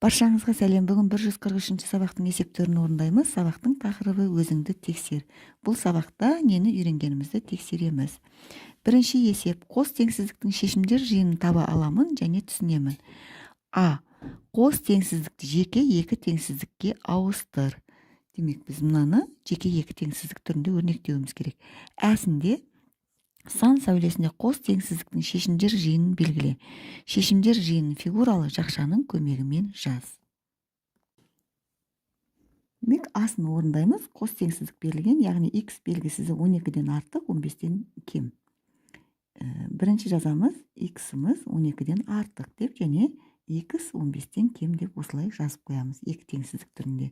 Баршаңызға сәлем. Бүгін 143 сабақтың есептерін орындаймыз. Сабақтың тақырыбы өзіңді тексер. Бұл сабақта нені үйренгенімізді тексереміз. Бірінші есеп: қос теңсіздіктің шешімдер жиынын таба аламын және түсінемін. А. Қос теңсіздікті жеке екі теңсіздікке ауыстыр. Демек, біз мынаны жеке екі теңсіздік түрінде өрнектеуіміз керек. Әсінде сан сәулесінде қос теңсіздіктің шешімдер жиынын белгіле. Шешімдер жиынын фигуралы жақшаның көмегімен жаз. Демек, асын орындаймыз. Қос теңсіздік берілген, яғни x белгісізі 12-ден артық, 15-тен кем. Бірінші жазамыз, x-іміз 12-ден артық деп, және x 15-тен кем деп осылай жазып қоямыз екі теңсіздік түрінде.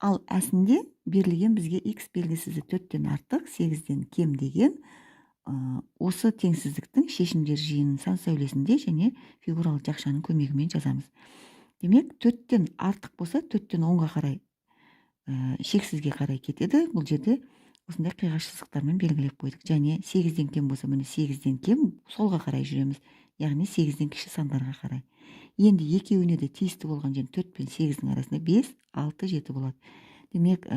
Ал әсінде берілген бізге x белгісізі 4-тен артық, 8-ден кем деген осы теңсіздіктің шешімдер жиынын сан сәулесінде және фигуралы жақшаның көмегімен жазамыз. Демек, 4-тен артық болса, 4-тен 10-ға қарай шексізге қарай кетеді. Бұл жерде осындай қиғаш сызықтармен белгілеп қойдық. Және 8-ден кем болса, міне 8-ден кем солға қарай жүреміз. Яғни 8-ден кіші сандарға қарай. Енді екеуіне де тиісті болған және 4 пен 8-дің арасында 5, 6, 7 болады. Демек,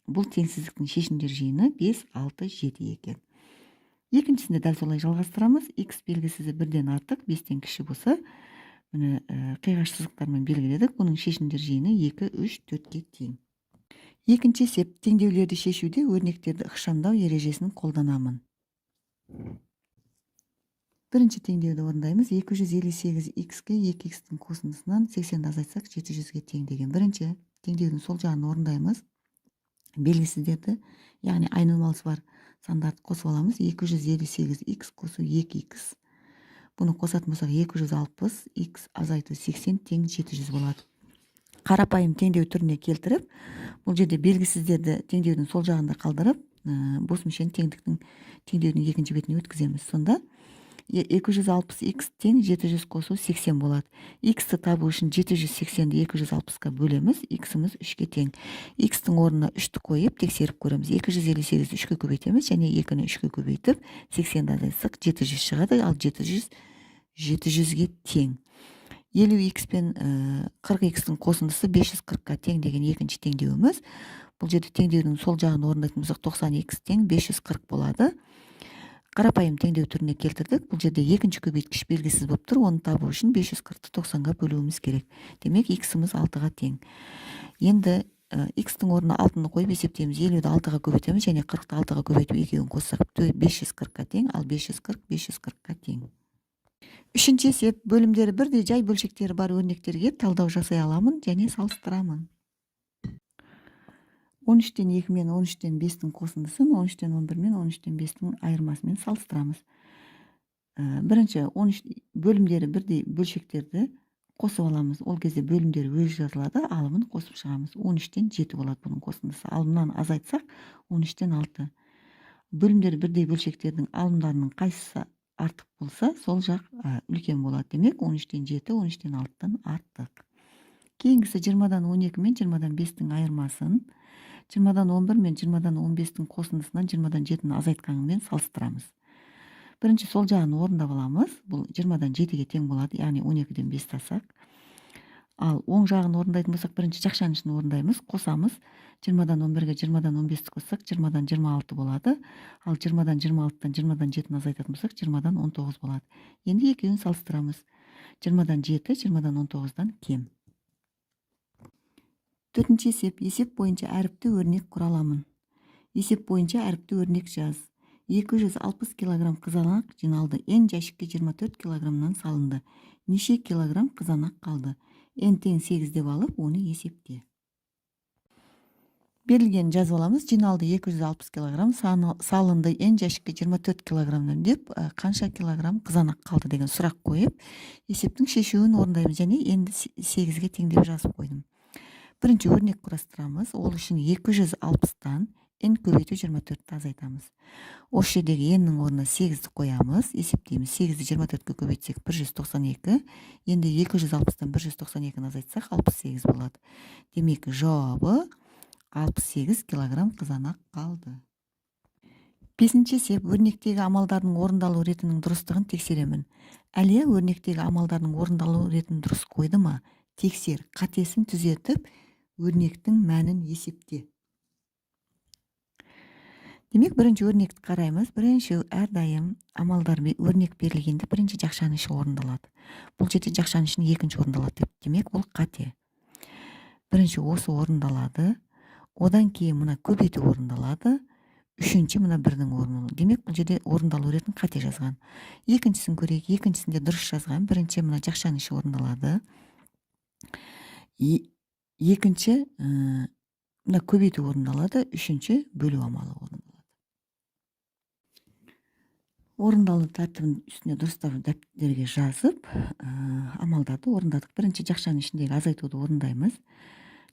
бұл теңсіздіктің шешімдер жиыны 5, 6, 7 екен. Екіншісінде дәл солай жалғастырамыз. X белгісізі 1-ден артық, 5-тен кіші болса, міне қиғаш сызықтармен белгіледік. Бұның шешімдер жиыны 2, 3, 4-ке тең. Екінші есеп: теңдеулерді шешуде өрнектерді ықшамдау ережесін қолданамын. Бірінші теңдеуді орындаймыз. 258-ге 2x-тің қосындысынан 80-ді азайтсақ 700-ге тең деген. Бірінші теңдеудің сол жағын орындаймыз. Белгісіздерді, яғни айнымалысы бар сандарды қосып аламыз. 258x қосу 2x. Бұны қосатын болсақ 260, x азайту 80 тең 700 болады. Қарапайым теңдеу түріне келтіріп, бұл жерде белгісіздерді теңдеудің сол жағында қалдырып, бос мүшені теңдеудің екінші бетіне өткіземіз. Сонда 260x тең 700 қосу 80 болады. X-ті табу үшін 780-ді 260-ға бөлеміз. X-іміз 3-ке тең. X-тің орнына 3-ті қойып тексеріп көреміз. 258-ді 3-ке көбейтеміз және 2-ні 3-ке көбейтіп 80-ді азайтсақ 700 шығады. Ал 700 700-ге тең. 50x пен 40x-тің қосындысы 540-ға тең деген екінші теңдеуіміз. Бұл жерде теңдеудің сол жағын орындайтын болсақ 90x тең 540 болады. Қарапайым теңдеу түріне келтірдік. Бұл жерде екінші көбейткіш белгісіз болып тұр. Оны табу үшін 540-ті 90-ға бөлуіміз керек. Демек, x-іміз 6-ға тең. Енді x-тің орнына 6-ны қойып есептейміз. 50-ді 6-ға көбейтеміз және 40-ты 6-ға көбейтіп екеуін қоссақ 540-ға тең, ал 540 540-ға тең. Үшінші есеп: бөлімдері бірдей жай бөлшектері бар өрнектерге талдау жасай аламын және салыстырамын. 13-тен 2 мен 13-тен 5-тің қосындысын 13-тен 11 мен 13-тен 5-тің айырмасымен салыстырамыз. Бірінші, бөлімдері бірдей бөлшектерді қосып аламыз. Ол кезде бөлімдері өзі жазылады, алымын қосып шығамыз. 13-тен 7 болады бұның қосындысы. Алымнан азайтсақ 13-тен 6. Бөлімдері бірдей бөлшектердің алымдарының қайсысы артық болса, сол жақ үлкен болады. Демек, 13-тен 7, 13-тен 6-тан артық. Кейінгісі 20-дан 12 мен 20-дан 5-тің айырмасын 20-дан 11 мен 20-дан 15-тің қосындысынан 20-дан 7-ні азайтқанымен салыстырамыз. Бірінші сол жағын орындап аламыз. Бұл 20-дан 7-ге тең болады, яғни 12-ден 5 тасақ. Ал оң жағын орындайтын болсақ, бірінші жақшанышын орындаймыз, қосамыз. 20-дан 11-ге 20-дан 15-ті қоссақ 20-дан 26 болады. Ал 20-дан 26-тан 20-дан 7-ні азайтатын болсақ 20-дан 19 болады. Енді екеуін салыстырамыз. 20-дан 7, 20-дан 19-дан кем. Төртінші есеп: есеп бойынша әріпті өрнек құраламын. Есеп бойынша әріпті өрнек жаз. 260 килограмм қызанақ жиналды. N жәшікке 24 килограммнан салынды. Неше килограмм қызанақ қалды? N тең 8 деп алып, оны есепте. Берілген жазып аламыз. Жиналды 260 килограмм, салынды N жәшікке 24 килограммнан деп, қанша килограмм қызанақ қалды деген сұрақ қойып, есептің шешуін орындаймыз және N 8-ге тең деп жазып қойдым. Бірінші өрнек құрастырамыз. Ол үшін 260-тан n көбейту 24-ті азайтамыз. Осы жердегі n-нің орнына 8-ді қоямыз. Есептейміз. 8-ді 24-ке көбейтсек 192. Енді 260-тан 192-ні азайтсақ 68 болады. Демек, жауабы 68 килограмм қызанақ қалды. Бесінші есеп: өрнектегі амалдардың орындалу ретінің дұрыстығын тексеремін. Әлия өрнектегі амалдардың орындалу ретін дұрыс қойды ма? тексер, қатесін түзетіп, өрнектің мәнін есепте. Демек, бірінші өрнекті қараймыз. Бірінші әрдайым амалдар өрнек берілгенде бірінші жақшаның іші орындалады. Бұл жерде жақшаның ішін екінші орындалады. Демек, ол қате. Бірінші осы орындалады. Одан кейін мына көбейту орындалады. Үшінші мына бірдің орны. Демек, бұл жерде орындалу ретін қате жазған. Екіншісін көрейік. Екіншісінде дұрыс жазған. Бірінші мына жақшаның іші орындалады. Екінші мына көбейту орындалады. Үшінші бөлу амалы орындалады. Орындалу тәртібін үстіне дұрыстап дәптерге жазып, амалдарды орындадық. Бірінші жақшаның ішіндегі азайтуды орындаймыз.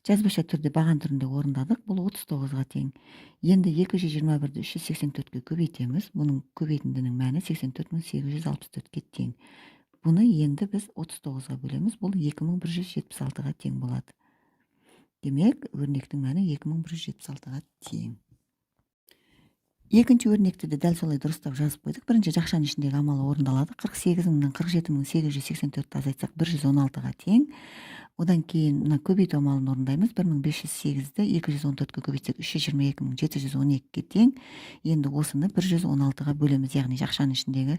Жазбаша түрде баған түрінде орындадық. Бұл 39-ға тең. Енді 221-ді 384-ке көбейтеміз. Бұның көбейтіндінің мәні 84864-ке тең. Бұны енді біз 39-ға бөлеміз. Бұл 2176-ға тең болады. Демек, өрнектің мәні 2176-ға тең. Екінші өрнекті де дәл солай дұрыстап жазып қойдық. Бірінші жақшаның ішіндегі амалы орындалады. 48-мыңнан 47.884-ті азайтсақ 116-ға тең. Одан кейін мына көбейту амалын орындаймыз. 1508-ді 214-ке көбейтсек 322.712-ке тең. Енді осыны 116-ға бөлеміз, яғни жақшаның ішіндегі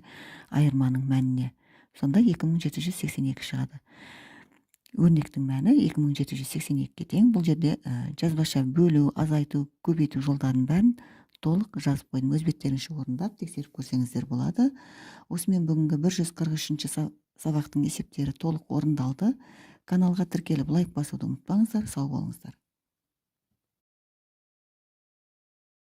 айырманың мәніне. Сонда 2782 шығады. Өрнектің мәні 2782-ке тең. Бұл жерде жазбаша бөлу, азайту, көбейту жолдарын бәрін толық жазып қойдым. Өз беттеріңізше орындап тексеріп көрсеңіздер болады. Осымен бүгінгі 143-ші сабақтың есептері толық орындалды. Каналға тіркеліп лайк басуды ұмытпаңыздар. Сау болыңыздар.